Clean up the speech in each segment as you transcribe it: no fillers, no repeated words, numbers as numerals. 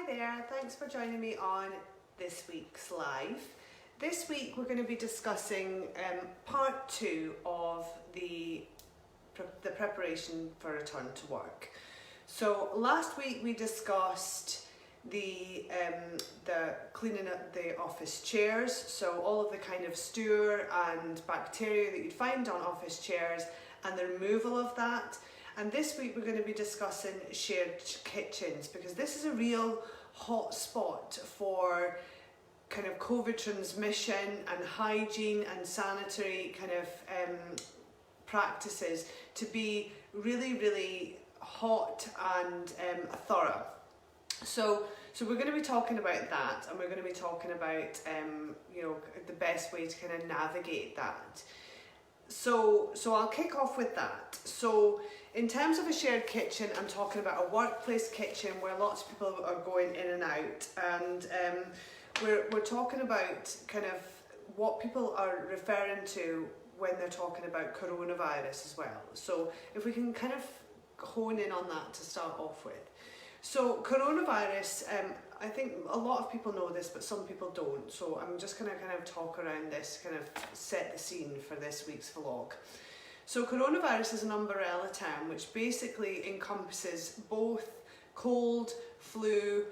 Hi there, thanks for joining me on this week's live. This week we're going to be discussing part 2 of the preparation for return to work. So last week we discussed the cleaning up the office chairs, so all of the kind of stool and bacteria that you'd find on office chairs and the removal of that. And this week we're going to be discussing shared kitchens, because this is a real hot spot for kind of COVID transmission and hygiene and sanitary kind of practices to be really hot and thorough. So we're going to be talking about that, and we're going to be talking about the best way to kind of navigate that. So I'll kick off with that. So in terms of a shared kitchen, I'm talking about a workplace kitchen where lots of people are going in and out, and we're talking about kind of what people are referring to when they're talking about coronavirus as well. So if we can kind of hone in on that to start off with. So coronavirus, I think a lot of people know this, but some people don't. So I'm just going to kind of talk around this, kind of set the scene for this week's vlog. So coronavirus is an umbrella term which basically encompasses both cold, flu,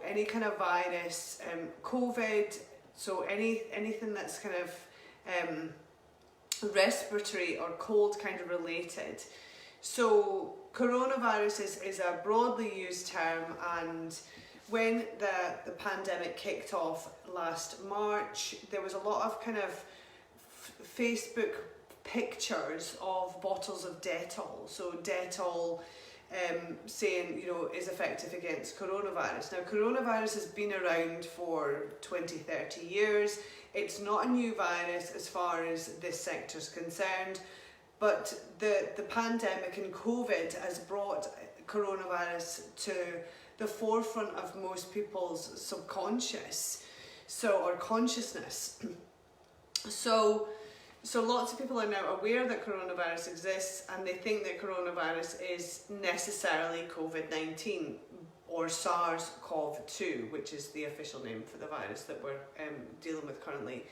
any kind of virus, COVID, so anything that's kind of respiratory or cold kind of related. So coronavirus is a broadly used term, and when the pandemic kicked off last March, there was a lot of kind of Facebook pictures of bottles of Dettol. So Dettol saying, is effective against coronavirus. Now, coronavirus has been around for 20-30 years. It's not a new virus as far as this sector is concerned. But the pandemic and COVID has brought coronavirus to the forefront of most people's subconscious, or consciousness. So lots of people are now aware that coronavirus exists, and they think that coronavirus is necessarily COVID-19 or SARS-CoV-2, which is the official name for the virus that we're dealing with currently.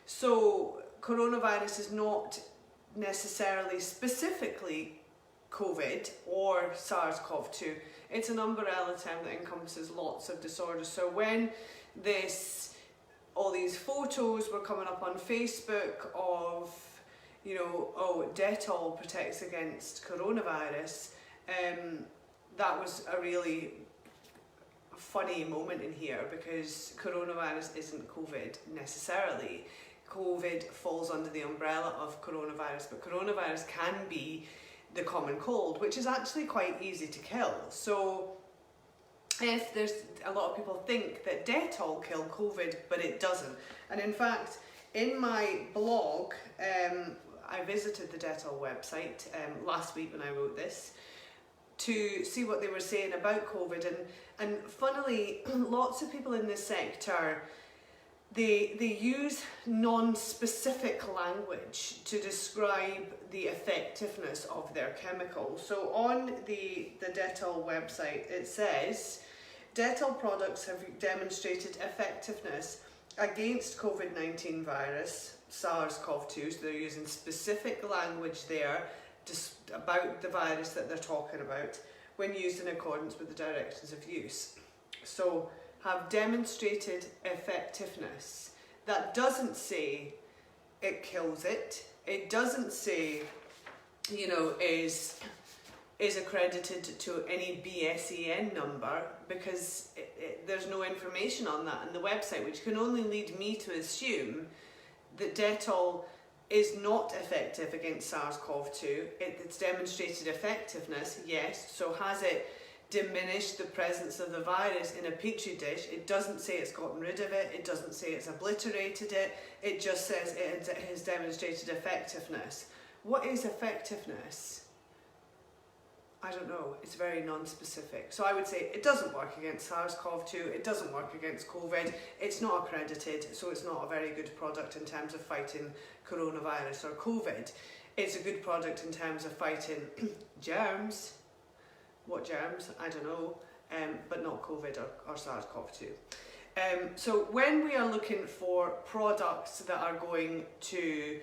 So coronavirus is not necessarily specifically COVID or SARS-CoV-2. It's an umbrella term that encompasses lots of disorders. So when all these photos were coming up on Facebook of, Dettol protects against coronavirus, that was a really funny moment in here, because coronavirus isn't COVID necessarily. COVID falls under the umbrella of coronavirus, but coronavirus can be the common cold, which is actually quite easy to kill. So if there's a lot of people think that Dettol kill COVID, but it doesn't. And in fact, in my blog, I visited the Dettol website last week when I wrote this to see what they were saying about COVID, and funnily, lots of people in this sector, they use non-specific language to describe the effectiveness of their chemical. So on the Dettol website, it says, Dettol products have demonstrated effectiveness against COVID-19 virus, SARS-CoV-2, so they're using specific language there just about the virus that they're talking about when used in accordance with the directions of use. So have demonstrated effectiveness. That doesn't say it kills it. It doesn't say, is accredited to any BSEN number, because there's no information on that on the website, which can only lead me to assume that Dettol is not effective against SARS-CoV-2. It's demonstrated effectiveness, yes. So has it diminished the presence of the virus in a petri dish? It doesn't say it's gotten rid of it. It doesn't say it's obliterated it. It just says it has demonstrated effectiveness. What is effectiveness? I don't know. It's very non-specific. So I would say it doesn't work against SARS-CoV-2. It doesn't work against COVID. It's not accredited, so it's not a very good product in terms of fighting coronavirus or COVID. It's a good product in terms of fighting germs. What germs? I don't know. but not COVID or SARS-CoV-2. So when we are looking for products that are going to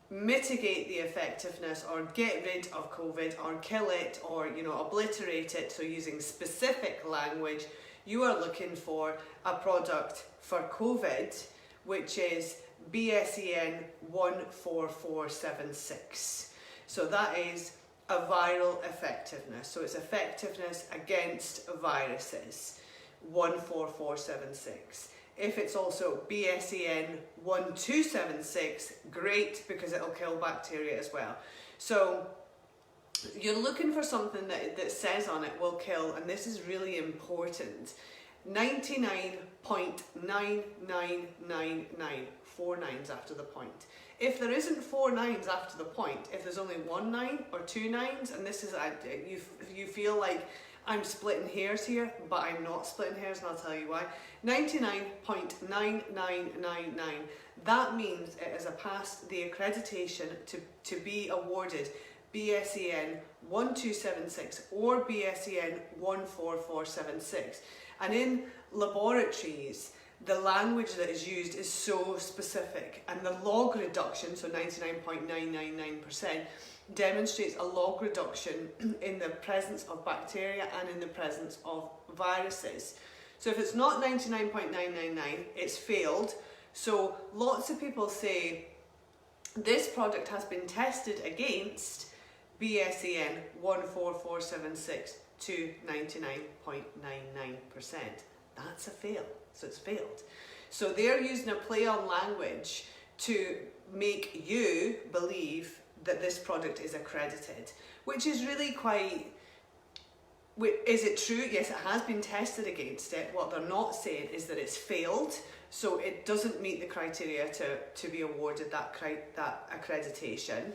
mitigate the effectiveness or get rid of COVID or kill it or obliterate it, so using specific language, you are looking for a product for COVID which is BSEN 14476. So that is a viral effectiveness. So it's effectiveness against viruses, 14476. If it's also BSEN 1276, great, because it'll kill bacteria as well. So you're looking for something that says on it will kill, and this is really important, 99.9999, 4 nines after the point. If there isn't 4 nines after the point, if there's only 1 9 or 2 nines, and this is, you feel like I'm splitting hairs here, but I'm not splitting hairs, and I'll tell you why. 99.9999, that means it has passed the accreditation to be awarded BSEN 1276 or BSEN 14476. And in laboratories, the language that is used is so specific, and the log reduction, so 99.999%, demonstrates a log reduction in the presence of bacteria and in the presence of viruses. So if it's not 99.999, it's failed. So lots of people say this product has been tested against BSEN 14476 to 99.99%. That's a fail. So it's failed. So they're using a play on language to make you believe that this product is accredited, which is really quite... Is it true? Yes, it has been tested against it. What they're not saying is that it's failed, so it doesn't meet the criteria to be awarded that accreditation.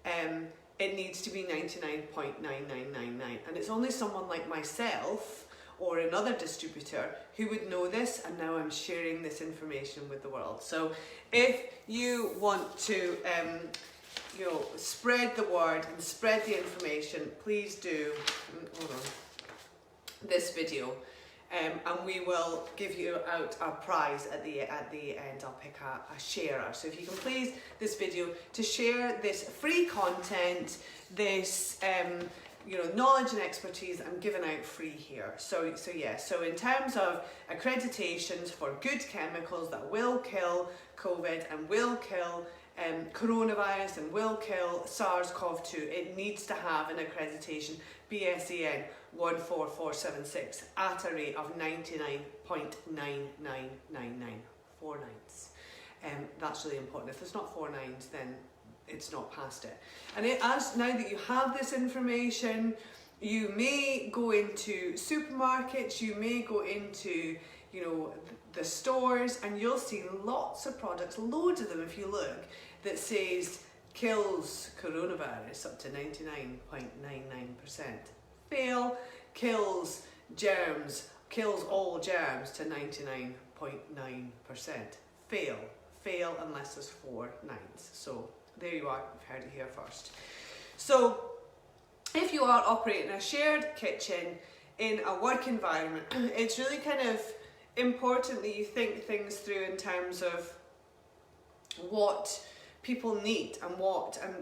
It needs to be 99.9999, and it's only someone like myself or another distributor who would know this, and now I'm sharing this information with the world. So if you want to spread the word and spread the information, please do this video, and we will give you out a prize at the end. I'll pick a sharer. So if you can please this video to share this free content, this knowledge and expertise I'm giving out free here. So in terms of accreditations for good chemicals that will kill COVID and will kill coronavirus and will kill SARS-CoV-2, it needs to have an accreditation BSEN 14476 at a rate of 99.9999, 4 nines. That's really important. If there's not 4 nines, then it's not past it. And now that you have this information, you may go into supermarkets, you may go into the stores, and you'll see lots of products, loads of them if you look, that says kills coronavirus up to 99.99%. Fail, kills germs, kills all germs to 99.9%. Fail unless there's 4 nines. So there you are, you've heard it here first. So if you are operating a shared kitchen in a work environment, it's really kind of important that you think things through in terms of what people need and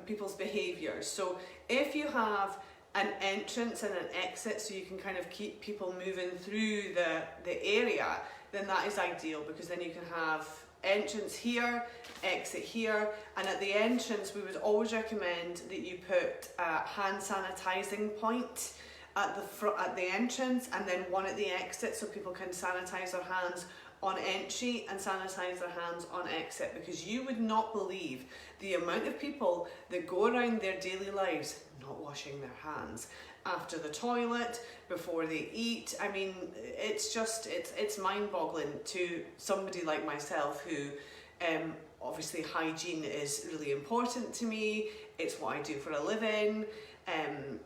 people's behaviours. So if you have an entrance and an exit, so you can kind of keep people moving through the area, then that is ideal, because then you can have entrance here, exit here, and at the entrance we would always recommend that you put a hand sanitizing point at the entrance, and then one at the exit, so people can sanitize their hands on entry and sanitize their hands on exit, because you would not believe the amount of people that go around their daily lives not washing their hands after the toilet, before they eat. I mean, it's mind-boggling to somebody like myself who obviously hygiene is really important to me. It's what I do for a living, and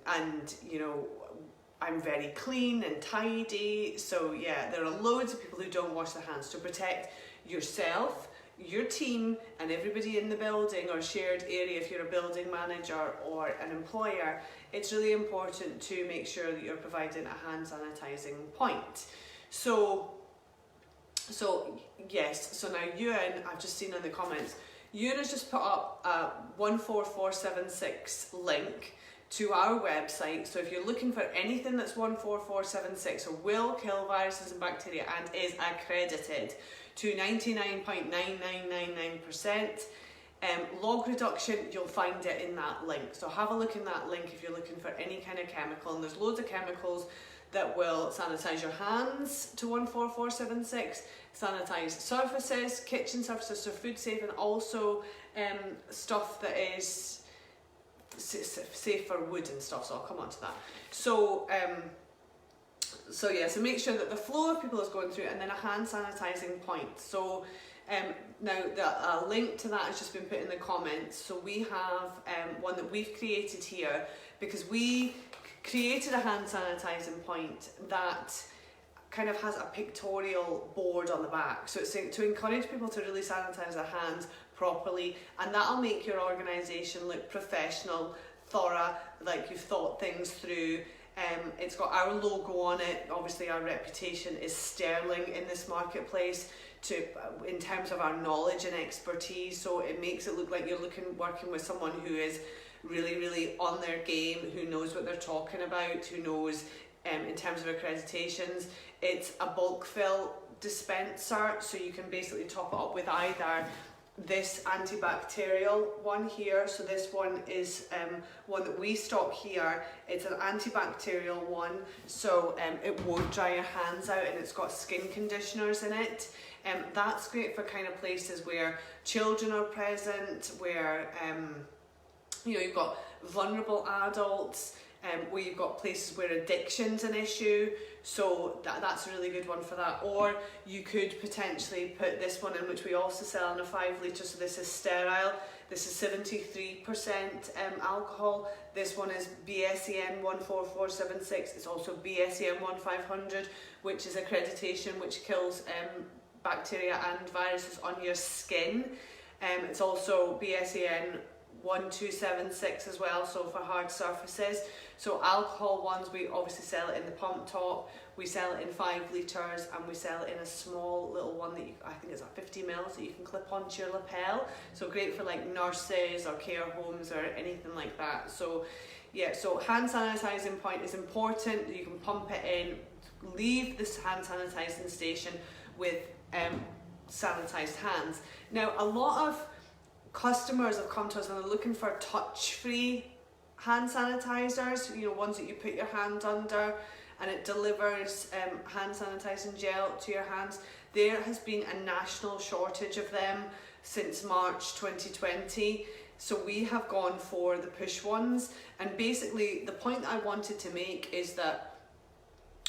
I'm very clean and tidy. So yeah, there are loads of people who don't wash their hands. To protect yourself, your team and everybody in the building or shared area, if you're a building manager or an employer, it's really important to make sure that you're providing a hand sanitizing point. So yes, so now Ewan, I've just seen in the comments, Ewan has just put up a 14476 link to our website. So if you're looking for anything that's 14476 or will kill viruses and bacteria and is accredited to 99.9999%, log reduction, you'll find it in that link. So have a look in that link if you're looking for any kind of chemical, and there's loads of chemicals that will sanitize your hands to 14476, sanitize surfaces, kitchen surfaces, so food safe, and also stuff that is safe for wood and stuff, so I'll come on to that. So so make sure that the flow of people is going through, and then a hand sanitizing point. So now a link to that has just been put in the comments. So we have one that we've created here, because we created a hand sanitizing point that kind of has a pictorial board on the back. So it's to encourage people to really sanitize their hands properly, and that'll make your organisation look professional, thorough, like you've thought things through. It's got our logo on it. Obviously our reputation is sterling in this marketplace in terms of our knowledge and expertise, so it makes it look like you're working with someone who is really, really on their game, who knows what they're talking about, who knows in terms of accreditations. It's a bulk fill dispenser, so you can basically top it up with either this antibacterial one here. So this one is one that we stock here. It's an antibacterial one, so it won't dry your hands out, and it's got skin conditioners in it. That's great for kind of places where children are present, where you've got vulnerable adults, where you've got places where addiction's an issue, so that's a really good one for that. Or you could potentially put this one in, which we also sell in a 5 litre, so this is sterile. This is 73% alcohol. This one is BSEN 14476. It's also BSEN 1500, which is accreditation, which kills bacteria and viruses on your skin. It's also BSEN 1276 as well, so for hard surfaces. So alcohol ones, we obviously sell it in the pump top, we sell it in 5 litres, and we sell it in a small little one that I think it's a 50 mils that you can clip onto your lapel. So great for like nurses or care homes or anything like that. So yeah, so hand sanitizing point is important. You can pump it in, leave this hand sanitizing station with sanitized hands. Now a lot of customers have come to us and they're looking for touch-free hand sanitizers, ones that you put your hand under and it delivers hand sanitizing gel to your hands. There has been a national shortage of them since March 2020, so we have gone for the push ones. And basically the point that I wanted to make is that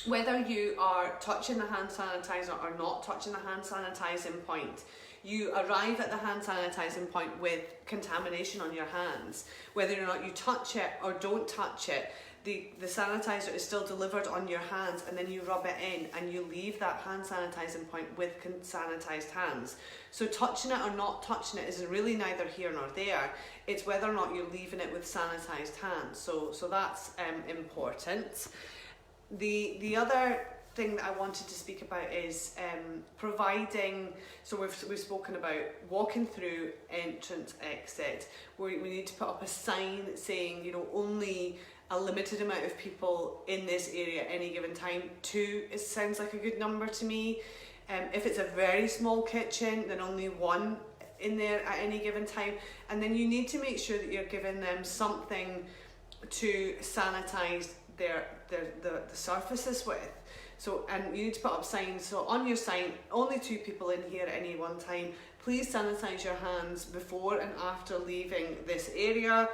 whether you are touching the hand sanitizer or not touching the hand sanitizing point, you arrive at the hand sanitizing point with contamination on your hands. Whether or not you touch it or don't touch it, the sanitizer is still delivered on your hands, and then you rub it in and you leave that hand sanitizing point with sanitized hands. So touching it or not touching it is really neither here nor there. It's whether or not you're leaving it with sanitized hands. So that's important. The other thing that I wanted to speak about is providing, so we've spoken about walking through, entrance, exit, where we need to put up a sign saying, only a limited amount of people in this area at any given time. 2 sounds like a good number to me. If it's a very small kitchen, then only 1 in there at any given time. And then you need to make sure that you're giving them something to sanitize the surfaces with. So, and you need to put up signs. So on your sign, only 2 people in here at any one time. Please sanitize your hands before and after leaving this area.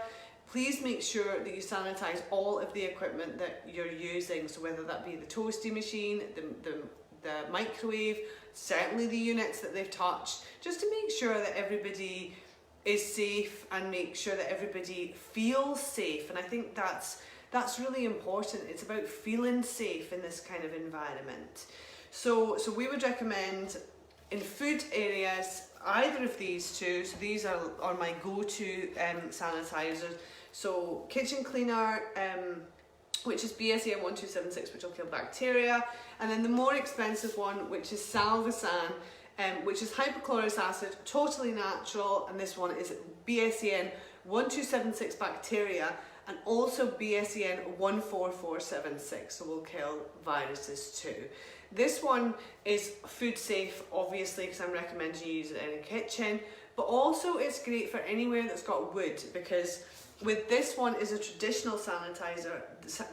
Please make sure that you sanitize all of the equipment that you're using. So whether that be the toasty machine, the microwave, certainly the units that they've touched, just to make sure that everybody is safe and make sure that everybody feels safe. And I think that's really important. It's about feeling safe in this kind of environment. So we would recommend In food areas, either of these two, so these are my go-to sanitizers. So kitchen cleaner, which is BSEN 1276, which will kill bacteria, and then the more expensive one, which is Salvasan, which is hypochlorous acid, totally natural, and this one is BSEN 1276 bacteria, and also BSEN 14476, so will kill viruses too. This one is food safe, obviously, because I'm recommending you use it in a kitchen, but also it's great for anywhere that's got wood, because with this one is a traditional sanitizer.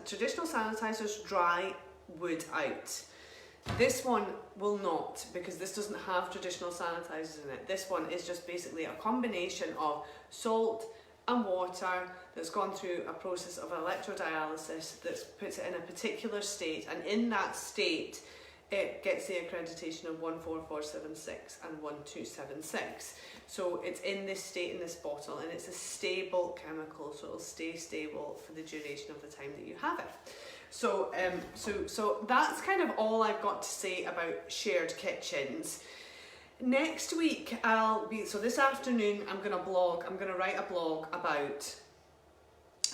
Traditional sanitizers dry wood out. This one will not, because this doesn't have traditional sanitizers in it. This one is just basically a combination of salt and water that's gone through a process of electrodialysis that puts it in a particular state, and in that state it gets the accreditation of 14476 and 1276. So it's in this state in this bottle, and it's a stable chemical, so it'll stay stable for the duration of the time that you have it. So so that's kind of all I've got to say about shared kitchens. Next week so this afternoon I'm going to write a blog about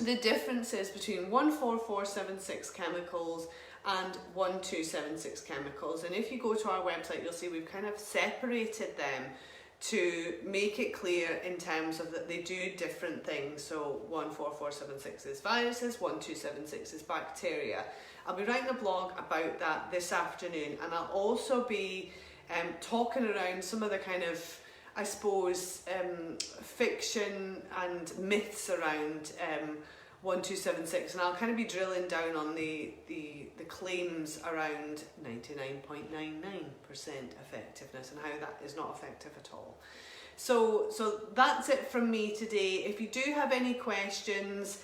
the differences between 14476 chemicals and 1276 chemicals, and if you go to our website you'll see we've kind of separated them to make it clear in terms of that they do different things. So 14476 is viruses, 1276 is bacteria. I'll be writing a blog about that this afternoon, and I'll also be talking around some of the kind of, I suppose, fiction and myths around 1276, and I'll kind of be drilling down on the claims around 99.99% effectiveness and how that is not effective at all. So that's it from me today. If you do have any questions,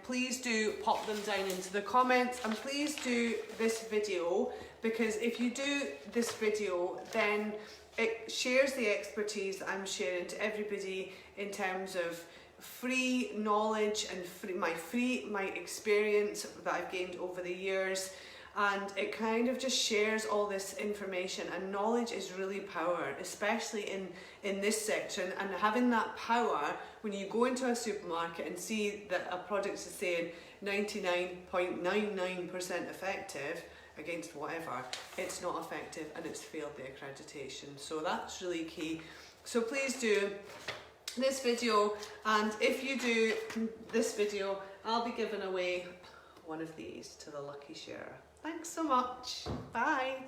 please do pop them down into the comments, and please do this video, because if you do this video then it shares the expertise that I'm sharing to everybody in terms of free knowledge and my experience that I've gained over the years, and it kind of just shares all this information, and knowledge is really power, especially in this section. And having that power when you go into a supermarket and see that a product is saying 99.99% effective against whatever, it's not effective and it's failed the accreditation. So that's really key. So please do this video, and if you do this video I'll be giving away one of these to the lucky sharer. Thanks so much. Bye.